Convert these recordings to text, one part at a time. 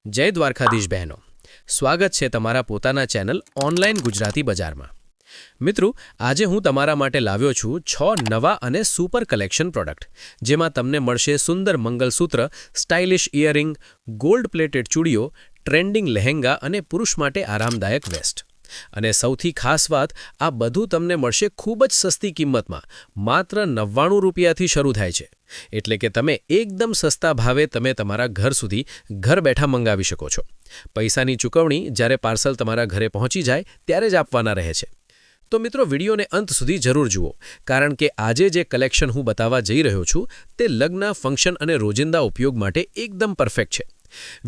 જય દ્વારકાધીશ બહેનો, સ્વાગત છે તમારા પોતાના ચેનલ ઓનલાઈન ગુજરાતી બજારમાં। મિત્રો, આજે હું તમારા માટે લાવ્યો છું 6 નવા અને સુપર કલેક્શન પ્રોડક્ટ, જેમાં તમને મળશે સુંદર mangalsutra, stylish earring, gold plated ચૂડીઓ, ટ્રેન્ડિંગ લહેંગા અને પુરુષ માટે આરામદાયક વેસ્ટ। અને સૌથી ખાસ વાત, આ બધું તમને મળશે ખૂબ જ સસ્તી કિંમતમાં, માત્ર 99 રૂપિયાથી શરૂ થાય છે। એટલે કે તમે એકદમ સસ્તા ભાવે તમે તમારા ઘર સુધી ઘર બેઠા મંગાવી શકો છો। પૈસાની ચૂકવણી જ્યારે પાર્સલ તમારા ઘરે પહોંચી જાય ત્યારે જ આપવાના રહે છે। તો મિત્રો, વિડીયોને અંત સુધી જરૂર જુઓ, કારણ કે આજે જે કલેક્શન હું બતાવવા જઈ રહ્યો છું તે લગ્ન, ફંક્શન અને રોજિંદા ઉપયોગ માટે એકદમ પરફેક્ટ છે।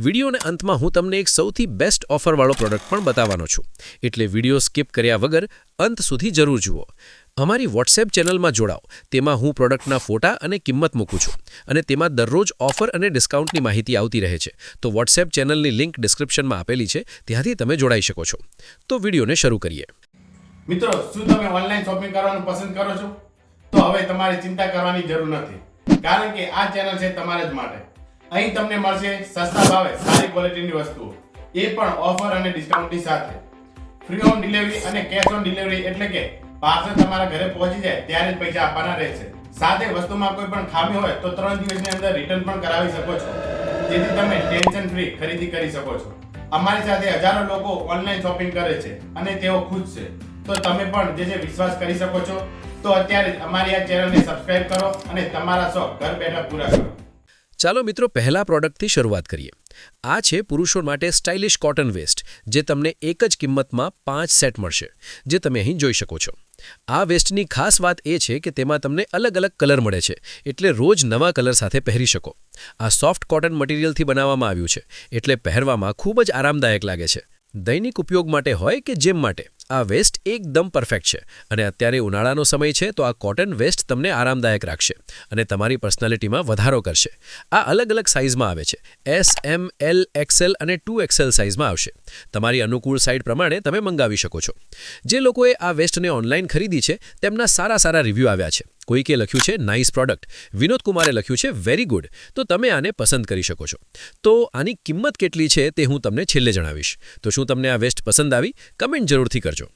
વિડીયોને અંતમાં હું તમને એક સૌથી બેસ્ટ ઓફરવાળો પ્રોડક્ટ પણ બતાવવાનો છું, એટલે વિડીયો સ્કીપ કર્યા વગર અંત સુધી જરૂર જુઓ। અમારી વોટ્સએપ ચેનલમાં જોડાઓ, તેમાં હું પ્રોડક્ટના ફોટા અને કિંમત મૂકું છું, અને તેમાં દરરોજ ઓફર અને ડિસ્કાઉન્ટની માહિતી આવતી રહે છે। તો વોટ્સએપ ચેનલની લિંક ડિસ્ક્રિપ્શનમાં આપેલી છે, ત્યાંથી તમે જોડાઈ શકો છો। તો વિડીયોને શરૂ કરીએ। મિત્રો, શું તમે ઓનલાઈન શોપિંગ કરવાનું પસંદ કરો છો? તો હવે તમારે ચિંતા કરવાની જરૂર નથી, કારણ કે આ ચેનલ છે તમારા જ માટે। અહીં તમને મળશે સસ્તા ભાવે સારી ક્વોલિટીની વસ્તુઓ, એ પણ ઓફર અને ડિસ્કાઉન્ટની સાથે। ફ્રી હોમ ડિલિવરી અને કેશ ઓન ડિલિવરી, એટલે કે પાર્સલ તમારા ઘરે પહોંચી જાય ત્યારે જ પૈસા આપવાના રહેશે। સાથે વસ્તુમાં કોઈ પણ ખામી હોય તો 3 દિવસની અંદર રિટર્ન પણ કરાવી શકો છો, જેથી તમે ટેન્શન ફ્રી ખરીદી કરી શકો છો। અમારી સાથે હજારો લોકો ઓનલાઈન શોપિંગ કરે છે અને તેઓ ખુશ છે। તો તમે પણ જે વિશ્વાસ કરી શકો છો, તો અત્યારે જ અમારી આ ચેનલને સબસ્ક્રાઇબ કરો અને તમારા શોખ ઘર બેઠા પૂરા કરો। ચાલો મિત્રો, પહેલા પ્રોડક્ટથી શરૂઆત કરીએ। આ છે પુરુષો માટે સ્ટાઇલિશ કોટન વેસ્ટ, જે તમને એક જ કિંમતમાં 5 સેટ મળશે, જે તમે અહીં જોઈ શકો છો। આ વેસ્ટની ખાસ વાત એ છે કે તેમાં તમને અલગ અલગ કલર મળે છે, એટલે રોજ નવા કલર સાથે પહેરી શકો। આ સોફ્ટ કોટન મટીરિયલથી બનાવવામાં આવ્યું છે, એટલે પહેરવામાં ખૂબ જ આરામદાયક લાગે છે। દૈનિક ઉપયોગ માટે હોય કે જેમ માટે, આ વેસ્ટ એકદમ પરફેક્ટ છે। અને અત્યારે ઉનાળાનો સમય છે, તો આ કોટન વેસ્ટ તમને આરામદાયક રાખશે અને તમારી પર્સનાલિટીમાં વધારો કરશે। આ અલગ અલગ સાઇઝમાં આવે છે, S, M, L, XL અને 2XL સાઇઝમાં આવશે। તમારી અનુકૂળ સાઇઝ પ્રમાણે તમે મંગાવી શકો છો। જે લોકોએ આ વેસ્ટને ઓનલાઈન ખરીદી છે, તેમના સારા રિવ્યૂ આવ્યા છે। કોઈકે લખ્યું છે નાઇસ પ્રોડક્ટ, વિનોદ કુમારે લખ્યું છે વેરી ગુડ, તો તમે આને પસંદ કરી શકો છો। તો આની કિંમત કેટલી છે તે હું તમને છેલ્લે જણાવીશ। તો શું તમને આ વેસ્ટ પસંદ આવી? કમેન્ટ જરૂરથી કરજો।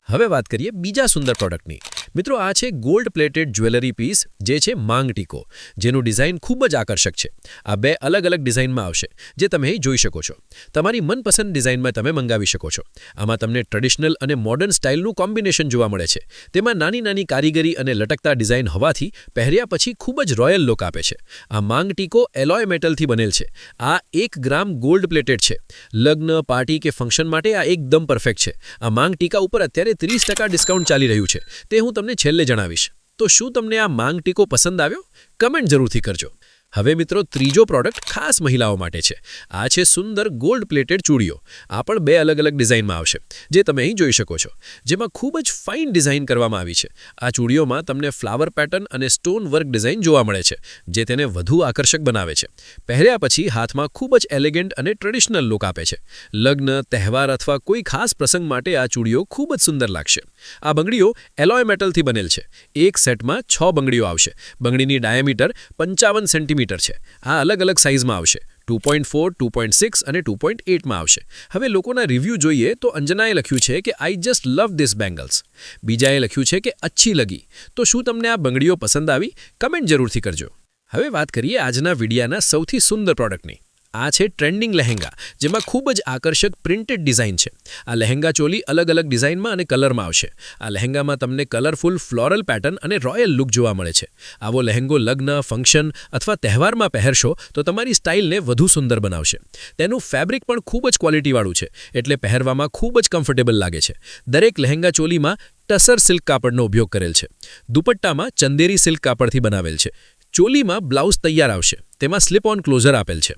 હવે વાત કરીએ બીજા સુંદર પ્રોડક્ટની। મિત્રો, આ છે ગોલ્ડ પ્લેટેડ જ્વેલરી પીસ, જે છે માંગ ટીકો, જેનું ડિઝાઇન ખૂબ જ આકર્ષક છે। આ 2 અલગ અલગ ડિઝાઇનમાં આવશે, જે તમે અહીં જોઈ શકો છો। તમારી મનપસંદ ડિઝાઇનમાં તમે મંગાવી શકો છો। આમાં તમને ટ્રેડિશનલ અને મોડર્ન સ્ટાઇલનું કોમ્બિનેશન જોવા મળે છે। તેમાં નાની કારીગરી અને લટકતા ડિઝાઇન હોવાથી પહેર્યા પછી ખૂબ જ રોયલ લુક આપે છે। આ માંગ ટીકો એલોય મેટલથી બનેલ છે। આ 1 ગ્રામ ગોલ્ડ પ્લેટેડ છે। લગ્ન, પાર્ટી કે ફંક્શન માટે આ એકદમ પરફેક્ટ છે। આ માંગ ટીકા ઉપર અત્યારે 30% ડિસ્કાઉન્ટ ચાલી રહ્યું છે, તે હું તમને છેલ્લે જણાવીશ। તો શું તમને આ માંગ ટીકો પસંદ આવ્યો? કમેન્ટ જરૂરથી કરજો। હવે મિત્રો, ત્રીજો પ્રોડક્ટ ખાસ મહિલાઓ માટે છે। આ છે સુંદર ગોલ્ડ પ્લેટેડ ચૂડીઓ। આ પણ 2 અલગ અલગ ડિઝાઇનમાં આવશે, જે તમે અહીં જોઈ શકો છો, જેમાં ખૂબ જ ફાઇન ડિઝાઇન કરવામાં આવી છે। આ ચૂડીઓમાં તમને ફ્લાવર પેટર્ન અને સ્ટોન વર્ક ડિઝાઇન જોવા મળે છે, જે તેને વધુ આકર્ષક બનાવે છે। પહેર્યા પછી હાથમાં ખૂબ જ એલિગન્ટ અને ટ્રેડિશનલ લુક આપે છે। લગ્ન, તહેવાર અથવા કોઈ ખાસ પ્રસંગ માટે આ ચૂડીઓ ખૂબ જ સુંદર લાગશે। આ બંગડીઓ એલોય મેટલથી બનેલ છે। એક સેટમાં 6 બંગડીઓ આવશે। બંગડીની ડાયામીટર 55 સેન્ટીમીટર છે। આ અલગ અલગ સાઇઝમાં આવશે, 2.4, 2.6 અને 2.8માં આવશે। હવે લોકોના રિવ્યૂ જોઈએ તો અંજનાએ લખ્યું છે કે I just love this bangles, બીજાએ લખ્યું છે કે અચ્છી લગી। તો શું તમને આ બંગડીઓ પસંદ આવી? કમેન્ટ જરૂરથી કરજો। હવે વાત કરીએ આજના વિડિયાના સૌથી સુંદર પ્રોડક્ટની। આ છે ટ્રેન્ડિંગ લહેંગા, જેમાં ખૂબ જ આકર્ષક પ્રિન્ટેડ ડિઝાઇન છે। આ લહેંગા ચોલી અલગ અલગ ડિઝાઇનમાં અને કલરમાં આવશે। આ લહેંગામાં તમને કલરફુલ ફ્લોરલ પેટર્ન અને રોયલ લુક જોવા મળે છે। આવો લહેંગો લગ્ન, ફંક્શન અથવા તહેવારમાં પહેરશો તો તમારી સ્ટાઇલને વધુ સુંદર બનાવશે। તેનું ફેબ્રિક પણ ખૂબ જ ક્વોલિટીવાળું છે, એટલે પહેરવામાં ખૂબ જ કમ્ફર્ટેબલ લાગે છે। દરેક લહેંગા ચોલીમાં ટસર સિલ્ક કાપડનો ઉપયોગ કરેલ છે। દુપટ્ટામાં ચંદેરી સિલ્ક કાપડથી બનાવેલ છે। ચોલીમાં બ્લાઉઝ તૈયાર આવશે, તેમાં સ્લિપ ઓન ક્લોઝર આપેલ છે।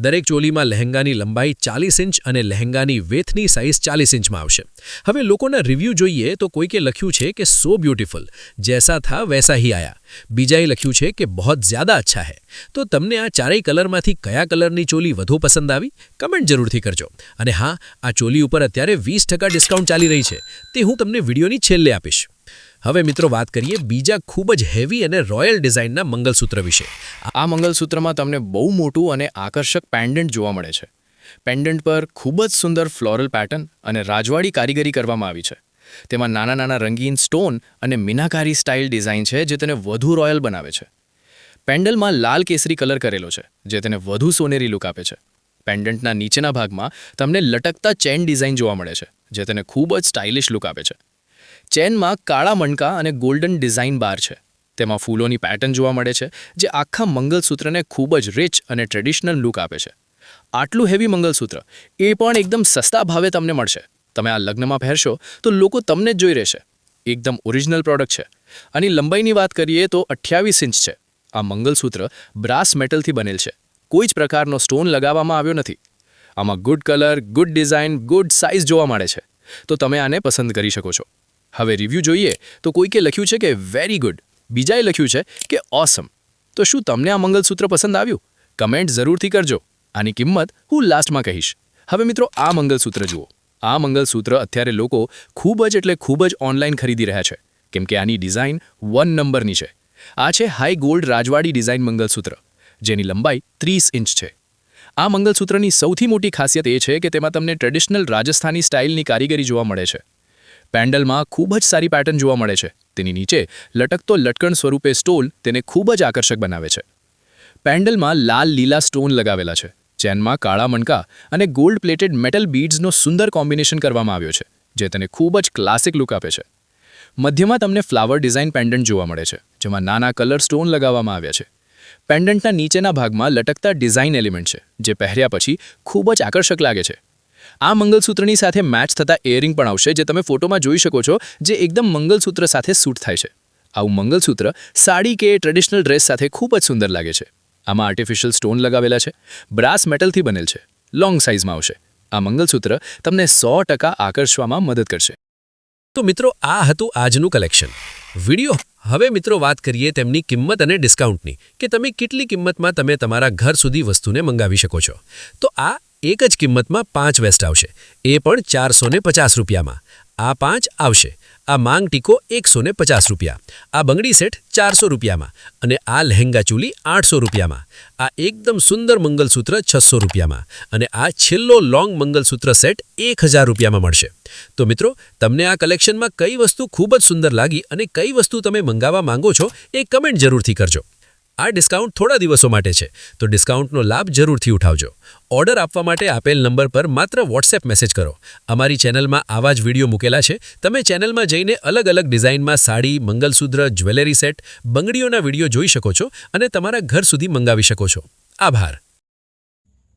દરેક ચોલીમાં લહેંગાની લંબાઈ 40 ઇંચ અને લહેંગાની વેથની સાઇઝ 40 ઇંચમાં આવશે। હવે લોકોના રિવ્યૂ જોઈએ તો કોઈકે લખ્યું છે કે સો બ્યુટીફુલ, જૈસા થા વૈસા હી આયા, બીજાએ લખ્યું છે કે બહોત જ્યાદા અચ્છા હૈ। તો તમને આ ચારેય કલરમાંથી કયા કલરની ચોલી વધુ પસંદ આવી? કમેન્ટ જરૂરથી કરજો। અને હા, આ ચોલી ઉપર અત્યારે 20% ડિસ્કાઉન્ટ ચાલી રહી છે, તે હું તમને વિડીયોની છેલ્લે આપીશ। હવે મિત્રો, વાત કરીએ બીજા ખૂબ જ હેવી અને રોયલ ડિઝાઇનના મંગલસૂત્ર વિશે। આ મંગલસૂત્રમાં તમને બહુ મોટું અને આકર્ષક પેન્ડન્ટ જોવા મળે છે। પેન્ડન્ટ પર ખૂબ જ સુંદર ફ્લોરલ પેટર્ન અને રાજવાડી કારીગરી કરવામાં આવી છે. તેમાં નાના નાના રંગીન સ્ટોન અને મીનાકારી સ્ટાઇલ ડિઝાઇન છે જે તેને વધુ રોયલ બનાવે છે. પેન્ડલમાં લાલ કેસરી કલર કરેલો છે જે તેને વધુ સોનેરી લુક આપે છે. પેન્ડન્ટના નીચેના ભાગમાં તમને લટકતા ચેન ડિઝાઇન જોવા મળે છે જે તેને ખૂબ જ સ્ટાઇલિશ લુક આપે છે. ચેનમાં કાળા મણકા અને ગોલ્ડન ડિઝાઇન બાર છે. તેમાં ફૂલોની પેટર્ન જોવા મળે છે જે આખા મંગલસૂત્રને ખૂબ જ રિચ અને ટ્રેડિશનલ લુક આપે છે. આટલું હેવી મંગલસૂત્ર એ પણ એકદમ સસ્તા ભાવે તમને મળશે. તમે આ લગ્નમાં પહેરશો તો લોકો તમને જ જોઈ રહેશે. એકદમ ઓરિજિનલ પ્રોડક્ટ છે. આની લંબાઈની વાત કરીએ તો 28 ઇંચ છે. આ મંગલસૂત્ર બ્રાસ મેટલથી બનેલ છે. કોઈ જ પ્રકારનો સ્ટોન લગાવવામાં આવ્યો નથી. આમાં good colour, good design, good size જોવા મળે છે. તો તમે આને પસંદ કરી શકો છો. હવે રિવ્યૂ જોઈએ તો કોઈકે લખ્યું છે કે વેરી ગુડ, બીજાએ લખ્યું છે કે ઓસમ. તો શું તમને આ મંગલસૂત્ર પસંદ આવ્યું? કમેન્ટ જરૂરથી કરજો. આની કિંમત હું લાસ્ટમાં કહીશ. હવે મિત્રો આ મંગલસૂત્ર જુઓ. આ મંગલસૂત્ર અત્યારે લોકો ખૂબ જ ઓનલાઈન ખરીદી રહ્યા છે કેમ કે આની ડિઝાઇન 1 નંબરની છે. આ છે હાઈ ગોલ્ડ રાજવાડી ડિઝાઇન મંગલસૂત્ર જેની લંબાઈ 30 ઇંચ છે. આ મંગલસૂત્રની સૌથી મોટી ખાસિયત એ છે કે તેમાં તમને ટ્રેડિશનલ રાજસ્થાની સ્ટાઇલની કારીગરી જોવા મળે છે. પેન્ડલમાં ખૂબ જ સારી પેટર્ન જોવા મળે છે. તેની નીચે લટકતો લટકણ સ્વરૂપે સ્ટોલ તેને ખૂબ જ આકર્ષક બનાવે છે. પેન્ડલમાં લાલ લીલા સ્ટોન લગાવેલા છે. ચેનમાં કાળા મણકા અને ગોલ્ડ પ્લેટેડ મેટલ બીડ્સનો સુંદર કોમ્બિનેશન કરવામાં આવ્યો છે જે તેને ખૂબ જ ક્લાસિક લુક આપે છે. મધ્યમાં તમને ફ્લાવર ડિઝાઇન પેન્ડન્ટ જોવા મળે છે જેમાં નાના કલર સ્ટોન લગાવવામાં આવ્યા છે. પેન્ડન્ટના નીચેના ભાગમાં લટકતા ડિઝાઇન એલિમેન્ટ છે જે પહેર્યા પછી ખૂબ જ આકર્ષક લાગે છે. આ મંગલસૂત્રની સાથે મેચ થતા ઇયરિંગ પણ આવશે જે તમે ફોટોમાં જોઈ શકો છો જે એકદમ મંગલસૂત્ર સાથે સૂટ થાય છે. આવું મંગલસૂત્ર સાડી કે ટ્રેડિશનલ ડ્રેસ સાથે ખૂબ જ સુંદર લાગે છે. આમાં આર્ટિફિશિયલ સ્ટોન લગાવેલા છે. બ્રાસ મેટલથી બનેલ છે. લોંગ સાઇઝમાં આવશે. આ મંગલસૂત્ર તમને 100% આકર્ષવામાં મદદ કરશે. તો મિત્રો આ હતું આજનું કલેક્શન વિડીયો. હવે મિત્રો વાત કરીએ તેમની કિંમત અને ડિસ્કાઉન્ટની કે તમે કેટલી કિંમતમાં તમે તમારા ઘર સુધી વસ્તુને મંગાવી શકો છો. તો આ એક જ કિંમતમાં 5 વેસ્ટ આવશે, એ પણ 450 રૂપિયામાં. આ 5 આવશે. આ માંગ ટીકો 150 રૂપિયા. આ બંગડી સેટ 400 રૂપિયામાં અને આ લહેંગા ચૂલી 800 રૂપિયામાં. આ એકદમ સુંદર મંગલસૂત્ર 600 રૂપિયામાં અને આ છેલ્લો લોંગ મંગલસૂત્ર સેટ 1000 રૂપિયામાં મળશે. તો મિત્રો તમને આ કલેક્શનમાં કઈ વસ્તુ ખૂબ જ સુંદર લાગી અને કઈ વસ્તુ તમે મંગાવવા માંગો છો એ કમેન્ટ જરૂરથી કરજો. આ ડિસ્કાઉન્ટ થોડા દિવસો માટે છે તો ડિસ્કાઉન્ટનો લાભ જરૂરથી ઉઠાવજો. ઓર્ડર આપવા માટે આપેલ નંબર પર માત્ર વોટ્સએપ મેસેજ કરો. અમારી ચેનલમાં આવા જ વિડીયો મૂકેલા છે. તમે ચેનલમાં જઈને અલગ અલગ ડિઝાઇનમાં સાડી, મંગલસૂત્ર, જ્વેલરી સેટ, બંગડીઓના વિડીયો જોઈ શકો છો અને તમારા ઘર સુધી મંગાવી શકો છો. આભાર.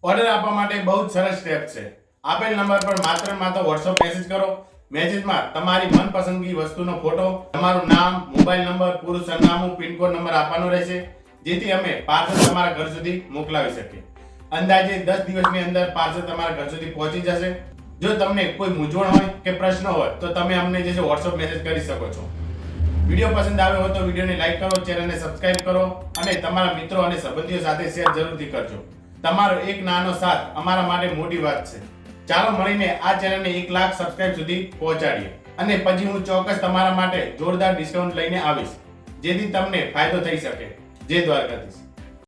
ઓર્ડર આપવા માટે બહુ જ સરસ સ્ટેપ છે. આપેલ નંબર પર માત્ર વોટ્સએપ મેસેજ કરો. મેસેજમાં તમારી મનપસંદગી વસ્તુનો ફોટો, તમારું નામ, મોબાઈલ નંબર, પૂરું સરનામું, પિનકોડ નંબર આપવાનો રહેશે જેથી અમે પાર્સલ તમારા ઘર સુધી મોકલાવી શકીએ. અંદાજે 10 દિવસની અંદર પાર્સલ તમારા ઘર સુધી પહોંચી જશે. જો તમને કોઈ મૂંઝવણ હોય કે પ્રશ્ન હોય તો તમે અમને જે છે વોટ્સએપ મેસેજ કરી શકો છો. વિડીયો પસંદ આવ્યો હોય તો વિડીયોને લાઈક કરો, ચેનલને સબસ્ક્રાઇબ કરો અને તમારા મિત્રો અને સંબંધીઓ સાથે શેર જરૂરથી કરજો. તમારો એક નાનો સાથ અમારા માટે મોટી વાત છે. ચાલો મળીને આ ચેનલને 1 લાખ સબસ્ક્રાઇબ સુધી પહોંચાડીએ અને પછી હું ચોક્કસ તમારા માટે જોરદાર ડિસ્કાઉન્ટ લઈને આવીશ જેથી તમને ફાયદો થઈ શકે. જય દ્વારકાધીશ.